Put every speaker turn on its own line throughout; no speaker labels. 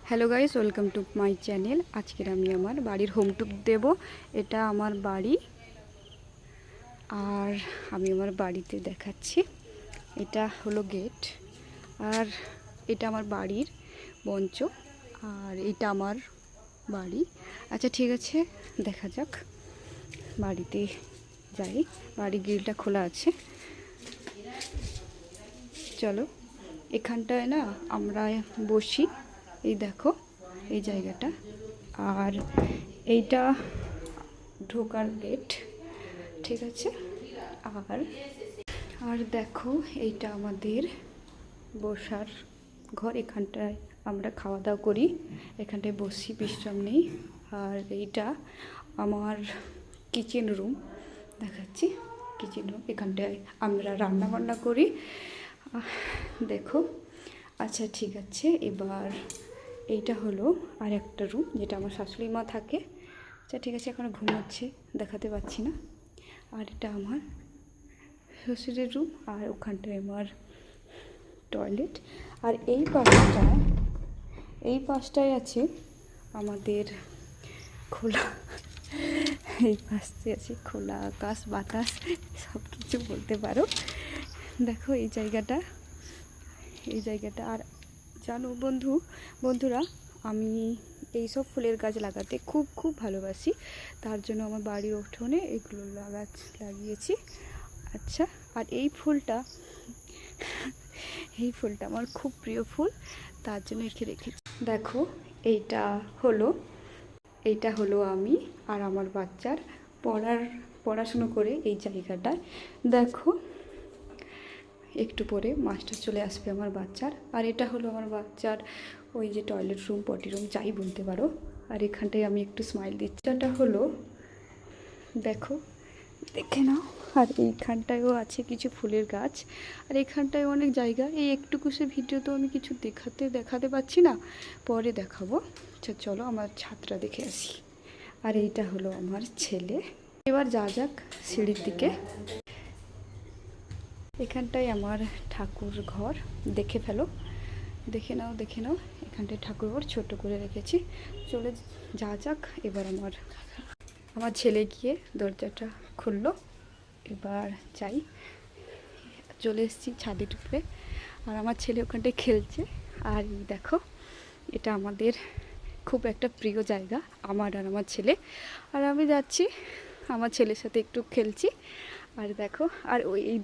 Hello guys, welcome to my channel. আজকের আমি আমার বাড়ির হোম টুর দেব। এটা আমার বাড়ি, আর আমি আমার বাড়িতে দেখাচ্ছি। এটা হলো গেট, আর এটা আমার বাড়ির মঞ্চ, আর এটা আমার বাড়ি। আচ্ছা ঠিক আছে, দেখা যাক, বাড়িতে যাই। বাড়ির গ্রিলটা খোলা আছে, চলো। এখানটায় না আমরা বসি, এই দেখো এই জায়গাটা, আর এইটা ঢোকার গেট, ঠিক আছে। আর আর দেখো এইটা আমাদের বসার ঘর, এখানটায় আমরা খাওয়া দাওয়া করি, এখানটায় বসি, বিশ্রাম নেই। আর এইটা আমার কিচেন রুম, দেখাচ্ছি কিচেন রুম, এখানটায় আমরা রান্না বান্না করি, দেখো। আচ্ছা ঠিক আছে, এবার এইটা হলো আর একটা রুম, যেটা আমার শাশুড়ি মা থাকে। আচ্ছা ঠিক আছে, এখন ঘুমোচ্ছে, দেখাতে পাচ্ছি না। আর এটা আমার শ্বশুরের রুম, আর ওখানটায় আমার টয়লেট। আর এই পাশটায় আছে আমাদের খোলা, এই পাশে আছে খোলা আকাশ, বাতাস, সব কিছু বলতে পারো। দেখো এই জায়গাটা, আর জানো বন্ধুরা, আমি এইসব ফুলের গাছ লাগাতে খুব ভালোবাসি, তার জন্য আমার বাড়ির উঠোনে এগুলো লাগিয়েছি। আচ্ছা, আর এই ফুলটা আমার খুব প্রিয় ফুল, তার জন্য রেখেছি। দেখো এইটা হলো আমি আর আমার বাচ্চার পড়াশুনো করে এই জায়গাটায়। দেখো একটু পরে মাস্টার চলে আসবে আমার বাচ্চার। আর এটা হলো আমার বাচ্চার ওই যে টয়লেট রুম, পটি রুম, যাই বলতে পারো। আর এখানটায় আমি একটু স্মাইল দিচ্ছি, এটা হলো, দেখো দেখে নাও। আর এইখানটায়ও আছে কিছু ফুলের গাছ, আর এখানটায় অনেক জায়গা। এই একটুকু সে ভিডিও তো আমি কিছু দেখাতে পাচ্ছি না, পরে দেখাবো। আচ্ছা চলো আমার ছাদটা দেখে আসি। আর এইটা হলো আমার ছেলে। এবার যাক সিঁড়ির দিকে। এখানটায় আমার ঠাকুর ঘর, দেখে নাও। এখানটায় ঠাকুর ঘর ছোট করে রেখেছি, চলে যাক। এবার আমার ছেলে গিয়ে দরজাটা খুললো, এবার যাই। চলে এসেছি ছাদের উপরে, আর আমার ছেলে ওখানটায় খেলছে। আর দেখো এটা আমাদের খুব একটা প্রিয় জায়গা, আমার আর আমার ছেলে। আর আমি যাচ্ছি আমার ছেলের সাথে একটু খেলছি। আর দেখো, আর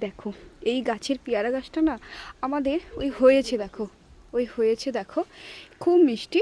দেখো এই গাছের পেয়ারা গাছটা না আমাদের হয়েছে, দেখো খুব মিষ্টি।